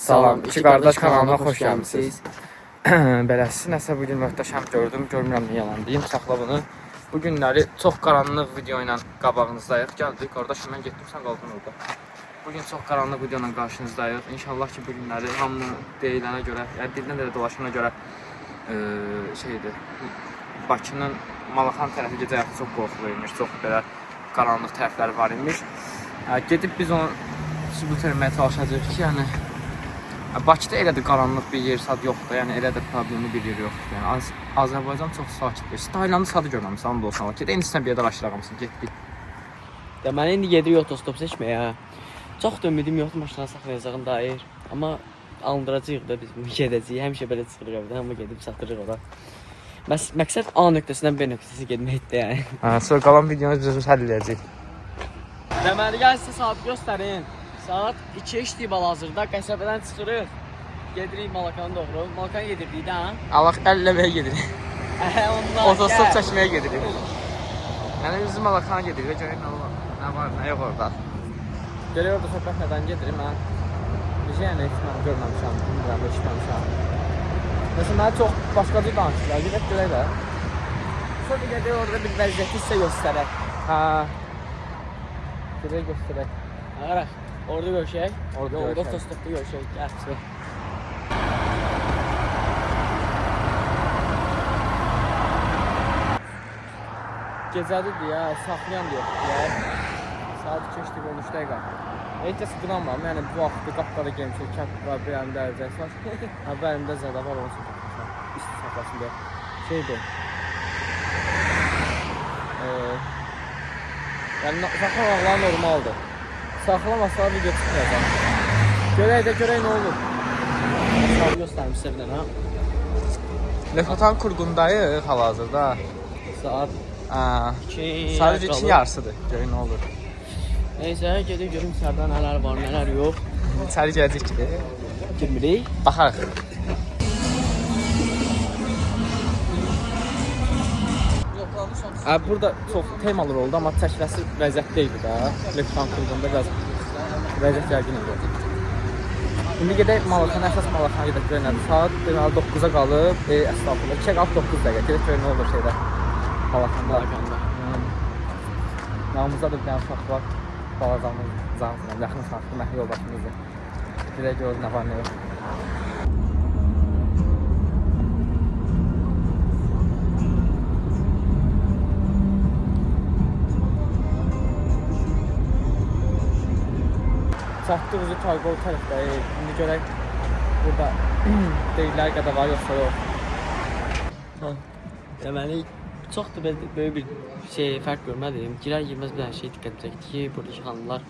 Salam, iki qardaş kanalına xoş gəlmisiniz. Beləsi nəsə bugün möhtəşəm gördüm, görmürəm niyə yalan deyim, saxla bunu. Bu günləri çox qaranlıq video ilə qabağınızdayıq. Gəldik, qardaşım mən getdim, sən qaldın orada. Bugün çox qaranlıq video ilə qarşınızdayıq. İnşallah ki, bu günləri hamı deyilənə görə, yəni dildən də dolaşana görə şeydir. Bakının Malaxan tərəfi gecə həyatı çox qorxuluymuş, çox belə qaranlıq tərəfləri var imiş. Gedib biz onu sübut etməyə çalışacağıq ki, yəni Bakıda elə də qaranlıq bir yer sad yoxdur, yəni elə də problemli bir yer yoxdur. Yəni Azərbaycan çox sakitdir. Taylandda sadı görməmisən, amma da olsan var. Indi sən bir yerdə araşdıramısın, getdik. Deməli indi gedirik otostop seçməyə. Çox da ümidim yoxdur maşına saxlayacağım dair. Amma alındıracağıq da biz bunu gedəcəyik. Həmişə belə çıxırıq evdən, amma gedib satırıq ora. Məqsəd A nöqtəsindən B nöqtəsinə getməkdir yəni. Sonra qalan videonu biz həll edəcəyik. Deməli gəl sizə saat göstərin. Saat 2 işləyib hal-hazırda qəsəbədən çıxırıq. Gedirik Malakan'a doğru. Malakan'a gedirdik də. Allah əlləməyə gedirik. Otostop çəkməyə gedirik. Yəni biz Malakan'a gedirik. Görək nə var, nə yox orada. Görək orada söhbət nədən gedirik mən. Necə yəni heç mən görməmişəm, bilmirəm, eşitməmişəm. Məsələn, mənə çox başqa bir danışırlar. Gedək görək də. Sonra gedək orada bir vəziyyəti sizə göstərək. Gedək göstərək. Ağaraq. Orada görüşək. Orada otostopda görüşək. Gəl. Gecədir ya, saxlayan da yoxdur. Saat 2 işləyib 13 dəqiqə. Heç kəs qınamam, yəni bu vaxtda qapqara gəlmişək, kənd var, bir əlimdə əlcək var. Bu əlimdə zədə var, onu çəkmişəm. İsti saxlasın deyə. Şeydir. Yəni saxlamaqlar normaldır. Saxlamasa video çıxmayacaq. Görək nə olur. Saat göstərmiş sizə ha. Lekatan kurğundayıq hal-hazırda. Saat 2. Sadəcə 2 yarısıdır. Görək nə olur. Neysə, gedib görüm içəridə nələr var, nələr yox. İçəri gələcək ki. Girmirik. Baxarıq. Burada çox temalar oldu, amma çəkiləsi vəziyyət deyildi də. Lekatan kurğunda biraz vəziyyət gərgin idi. İndi gedək Malakan'a, əsas Malakan'a gedək görək nədir. Saat deməli 9-a qalıb, əslafında 2-yə qalıb 9 dəqiqə. Gedək görək nə olur şeydə. Malakan'da. Yanımızda da bir dənə uşaq var. Balazamız, yaxın saatlı məhv yoldaşımızdır. Gedək görək nə var, nə yox. Çatdıq üzü Targol tərəfdəyik. İndi görək burada deyirlər qədər var, yoxsa yox. Deməli, çox da böyük bir fərq görmədim. Girər-girməz bir dənə şey diqqət çəkdi ki, buradakı xanımlar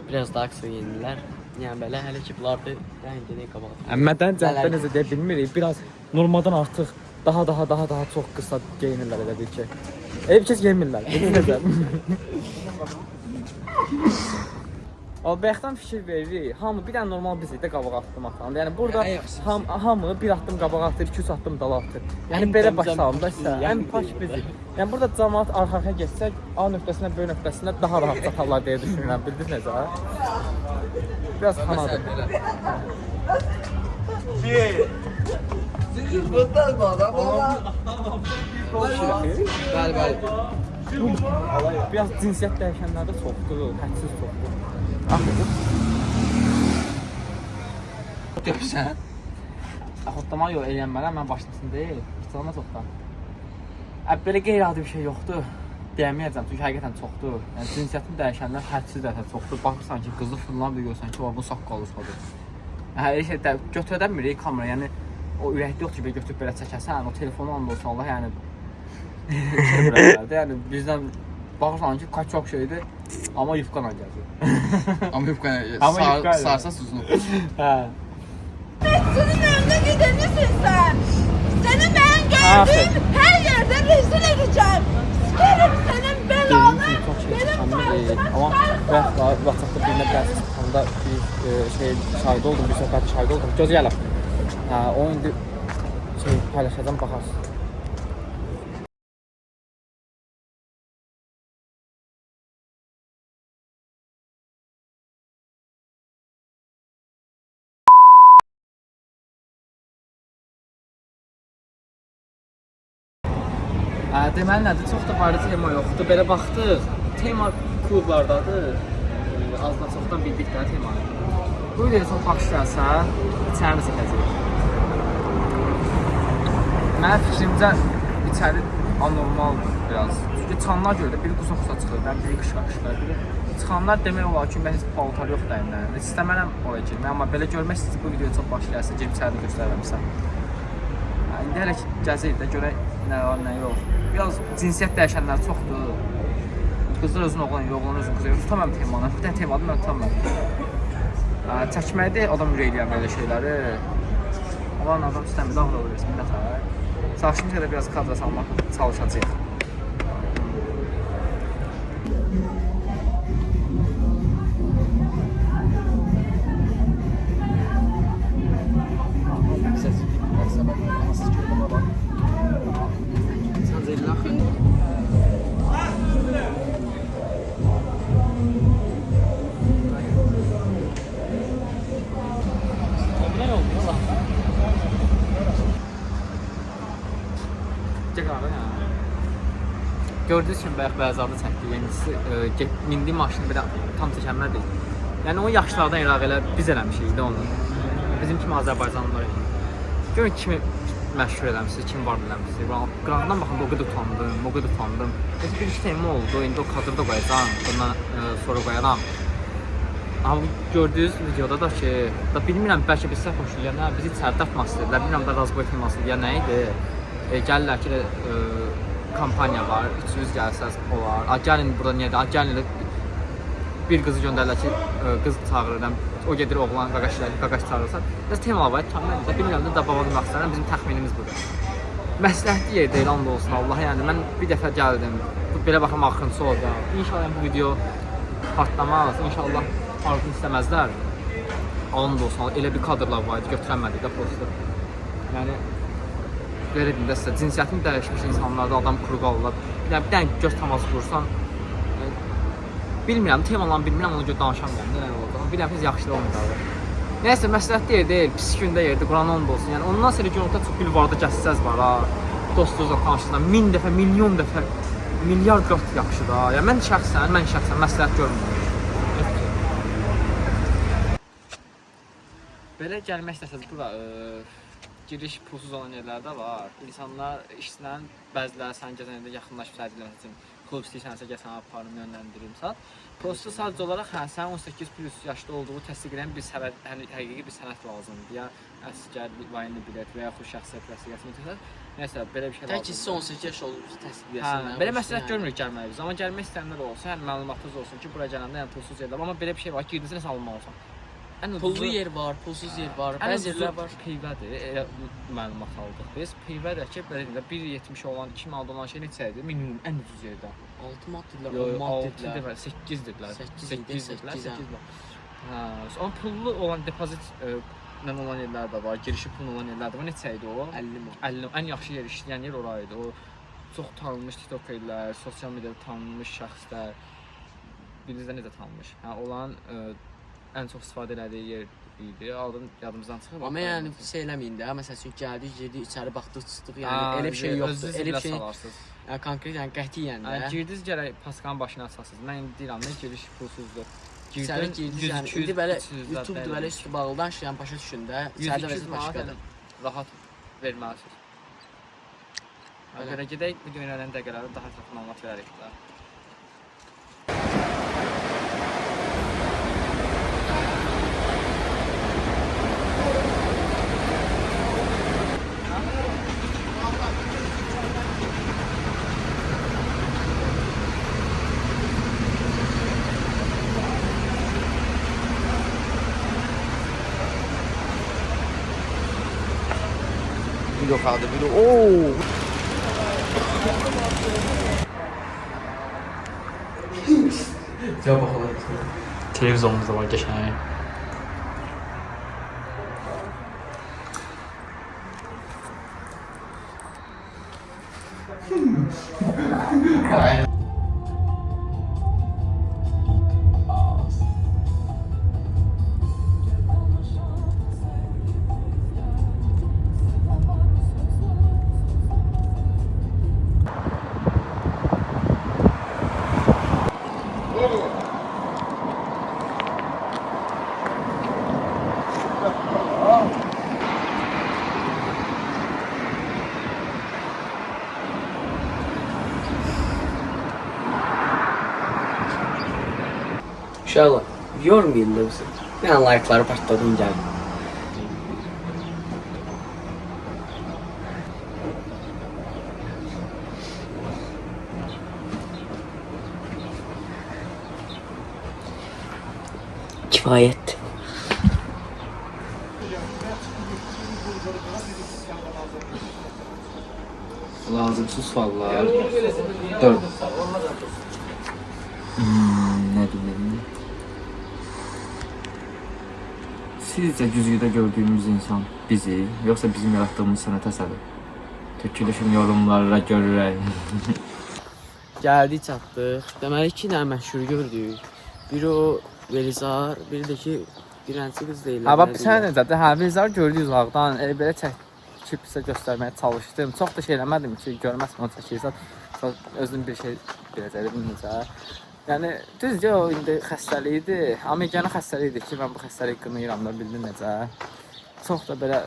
biraz daha qısa geyinirlər. Yəni belə hələ ki, bunlar da gedək qabağa. Mədən cəhətdə necə deyə bilmirik. Biraz normaldan artıq daha çox qısa geyinirlər elə bil ki. Elə bir kəs geyinmirlər. Bayaqdan fikir veririk, hamı bir dənə normal bizik də qabağa atdım atlandı. Yəni burada hamı bir addım qabağa atır, 2-3 addım dala atır. Yəni belə başlayalım da ən pak bizik. Yəni burada cəmaət arxa-arxa geçsək, A nöqtəsindən B nöqtəsinə daha rahat çatarlar deyə düşünürəm. Bildiniz necə? Biraz xanadır. Siz bundan mı adam? Bəli. Biraz cinsiyyət dəyişənlərdə çoxdur, hədsiz çoxdur. Görürsən? Xotlama yox, eləyənmərəm, mən başlasın deyil. Çıxılma çoxdan. Belə qeyri-adi bir şey yoxdur. Deyəməyəcəm, çünki həqiqətən çoxdur. Yəni, cinsiyyətini dəyişənlər hədsiz dəyişən çoxdur. Baxırsan ki, qızlı fırlan bir görsən ki, bu saqqalı çıxadır. Hər şey götürədənmirik kamera, yəni o ürəkli yoxdur ki, götürüb belə çəkəsən, o telefonu anda olsa Allah, yəni yəni bizdən baxırsan ki, çox şeydir, amma yufqana gəlir. Amma yufqana gəlir. Sarsa susunu. Senin önüne gidenisin sen. Seni ben geldim, her yerde rezil edeceğim. Sikerim senin belanı. Benim Amma WhatsApp-da birinə dərsiz tutanda bir şahid oldum, bir söhbət şahid oldum. Göz gələm. O indi paylaşacağım, baxarsın. Deməli nədir? Çox da barı tema yoxdur. Belə baxdıq. Tema klublardadır. Azdan çoxdan bildik də temanı. Bu videoya çox baxış gəlsə, içərini çəkəcəyik. Mənim fikrimcə içəri anormaldır biraz. Çünki çıxanlar görə də biri qusa-qusa çıxır, biri qışqa-qışqa, biri çıxanlar demək olar ki, mən heç paltar yox dəyimdən. İstəmərəm oraya girmək, amma belə görmək istəyir bu videoya çox baxış gəlsə, girib içərini göstərəmsən. İndi hələ ki, gəzəyik də görək nə var, nə yox. Biraz cinsiyyət dəyişənlər çoxdur. Qızlar özün oğlan, oğlan özün qızı. Tutamam temanı. Bir dənə temadı mən tutamam. Çəkməkdə adam ürəkləyəm belə şeyləri. Olan adam istəmir, ağır olur resim, nətər. Çalışım ki, biraz kadra salmaq çalışacaq. Gördüyünüz kimi bəzi adı çəkdi, yenicisi mindi maşını bir tam çəkənlər deyil. Yəni o yaşlardan iraq elə biz eləmişik də onu. Bizim kimi Azərbaycanlılar. Görün kimi məşhur eləmişsiniz, kim var eləmişsiniz. Qırağından baxanda o qədər utandım. Bir iki tema oldu, indi o kadrda qoyacağım, bundan sonra qoyaram. Amma gördüyünüz videoda da ki, bilmirəm bəlkə biz səhv hoşlayır, nə bizi içəridə atmaq istəyirlər, bilmirəm da razboy filması ya nə idi. Gəlirlər ki, kampaniya var, 300 gəlsəz olar. Gəlin burada niyə? Gəlin bir qızı göndərirlər ki, qız çağırır, o gedir oğlan qaqaş çağırırsa. Biraz tema var, bilmirəm də babanın vaxtlarına bizim təxminimiz budur. Məsləhətli yer deyil, and olsun Allah. Yəni mən bir dəfə gəldim, belə baxım axırıncısı olacaq. İnşallah bu video partlamaz, inşallah arzunu istəməzlər. And olsun, elə bir kadrlar var idi, götürənmədik də postu. Yəni belə deyim də sizə, cinsiyyətini dəyişmiş insanlarda adam kuru qalırlar. Bir dənə göz təması qursan, bilmirəm, temalarını bilmirəm, ona görə danışamıyorum, nə olacaq. Bir dəfə yaxşı da olmayacaq. Nəyəsə, məsləhətli yer deyil, pis gündə yerdir, Quran and olsun. Yəni ondan sonra günorta çox bilvarda gəzsəz var ha, dostunuzla tanışsınızla, 1000 dəfə, milyon dəfə, milyard qat yaxşıdır ha. Yəni mən şəxsən məsləhət görmürəm. Belə gəlmək istəsəz bura, giriş pulsuz olan yerlərdə var. İnsanlar işçilərin bəziləri sən gəzəndə yaxınlaşıb sədilmək üçün klub istəyirsənsə gəsən aparım, yönləndirim sat. Pulsuz sadəcə olaraq sən 18 plus yaşda olduğu təsdiq edən bir həqiqi bir sənət lazımdır. Ya əsgər, vayinli bilet və yaxud şəxsiyyət vəsiqəsini götürsən. Nəysə, belə bir şey lazımdır. Tək 18 yaş olduğunuzu təsdiq edəsən. Belə məsləhət görmürük gəlməyimiz. Amma gəlmək istəyənlər olsa, hər məlumatınız olsun ki, buraya gələndə yəni pulsuz yerlər. Amma belə bir şey var, girdinizə nəsə alınmalısan. Pullu yer var, pulsuz yer var, bəzi yerlər var. Peyvədir, elə məlumat aldıq biz. Peyvədir ki, belə 1.70 olan, 2 manat olan şey neçə idi? Minimum, ən ucuz yerdə. 6 manat dedilər, 10 manat dedilər. 8 dedilər. 8 dedilər. Amma pullu olan depozitlə olan yerlər də var, girişi pullu olan yerlər də var. Neçə idi o? 50 manat. 50, ən yaxşı yer işləyən yer oraydı. O çox tanınmış tiktokerlər, sosial mediada tanınmış şəxslər, birinizdə necə tanınmış. Olan ən çox istifadə elədiyi yer idi. Adın yadımızdan çıxıb. Amma yəni şey eləməyin də. Məsələn, çünki gəldik, girdik, içəri baxdıq, çıxdıq. Yəni elə bir şey yoxdur. Elə bir şey salarsınız. Yəni konkret, yəni qətiyyən də. Girdiniz gərək paskanın başına açasınız. Mən deyirəm də giriş pulsuzdur. İçəri girdiniz, yəni indi belə YouTube-dur, belə üstü bağlıdan yəni başa düşün də. İçəridə vəziyyət başqadır. Rahat verməlisiniz. Görə gedək, video öyrənən dəqiqələri daha ətraflı məlumat verərik də. Video kaldı, video. Oo. Cevap bakalım. Televizyonumuzda var geçen. Uşaqlar, yormayın da bizi. Mən like'ları partladım gəldim. Kifayət. Lazımsız suallar. 4. Ne diyeyim? Sizce güzgüde gördüğümüz insan bizi, yoksa bizim yarattığımız sənət əsəri? Tökülüşün yorumlarına görə. Gəldik, çatdıq. Deməli 2 dənə məşhur gördük. Biri o Velizar, biri də ki Dirənçi qız deyil. Ha bax sən necədir? Hə bizlər gördük uzaqdan. Belə çəkib sizə göstərməyə çalışdım. Çox da şey eləmədim ki, görməsin onu çəkirsən. Özün bir şey biləcəkdir necə. Yəni düzdür o indi xəstəlik idi. Amma yeganə xəstəlik idi ki, mən bu xəstəlik qınayıram da bildim necə. Çox da belə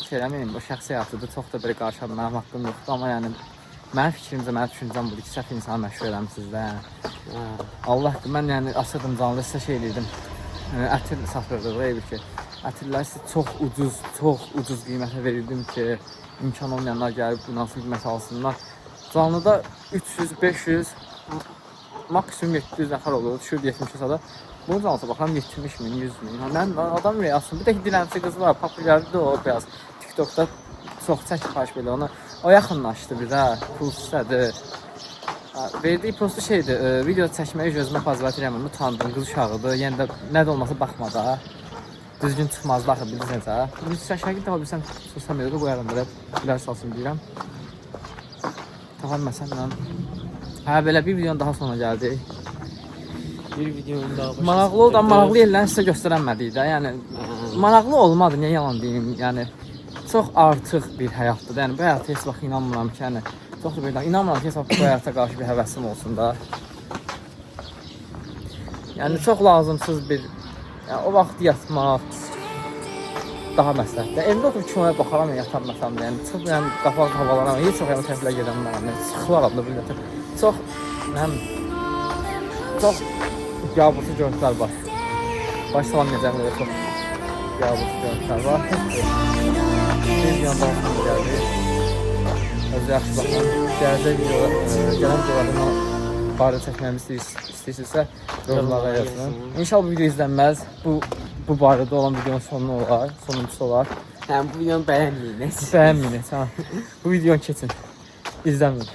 şey eləməyim, bu şəxsi həyatıdır. Çox da belə qarşıma mənim haqqım yoxdur, amma yəni mənim fikrimcə, mənim düşüncəm budur ki, səhv insanı məşğul eləmisiniz də. Allahdır, mən yəni asırdım canlı sizə şey eləyirdim. Ətir satırdıq evi ki, ətirləri sizə çox ucuz qiymətə verirdim ki, imkan olmayanlar gəlib bu nasıl qiymət alsınlar. Canlıda 300, 500, maksimum 700 nəfər olur, düşür 70 sada. Bunun canlısı baxıram 70 min, 100 min. Mən adam reyasın, bir də ki dilənçi qız var, populyardır o biraz. TikTokda çox çəkib belə ona. O yaxınlaşdı bizə, pul istədi. Verdiyi postu şeydir, video çəkməyi gözümə fazla eləməm, utandım, qız uşağıdır, yəni də nə də olmasa baxma da. Düzgün çıxmazdı axı, bilirsiniz necə. Bunu şəkil tapa bilsəm, sosial mediada qoyaram belə, bilər salsın deyirəm. Tapa bilməsəm mən. Hə, belə bir videonun daha sonra gəldi. Bir videonun daha başa. Maraqlı oldu, amma maraqlı yerlərini sizə göstərənmədik də, yəni maraqlı olmadı, niyə yalan deyim, yəni çox artıq bir həyatdır da, yəni bu həyata heç vaxt inanmıram ki, yəni çox da belə inanmıram ki, heç vaxt bu həyata qarşı bir həvəsim olsun da. Yəni çox lazımsız bir, yəni o vaxt yatmaq daha məsləhətdir. Evdə oturub kinoya baxaram, yatanmasam da, yəni çox yəni qapalı havalara, heç çox yəni təfilə gedəməm, yəni sıxılaram da bilmirəm. Çox, mənim çox yabusu görüntülər var. Başlamam necəmdə də çox yabusu görüntülər var. Bir yandan sonra gəldi. Özü yaxşı baxın. Gələcək gələn videolardan barədə çəkməyimi istəyirsinizsə yorumlara yazın. İnşallah bu video izlənməz. Bu barədə olan videonun sonu olar, sonuncusu olar. Həm bu videonu bəyənməyin. Bəyənməyin, tamam. Bu videonu keçin. İzləməyin.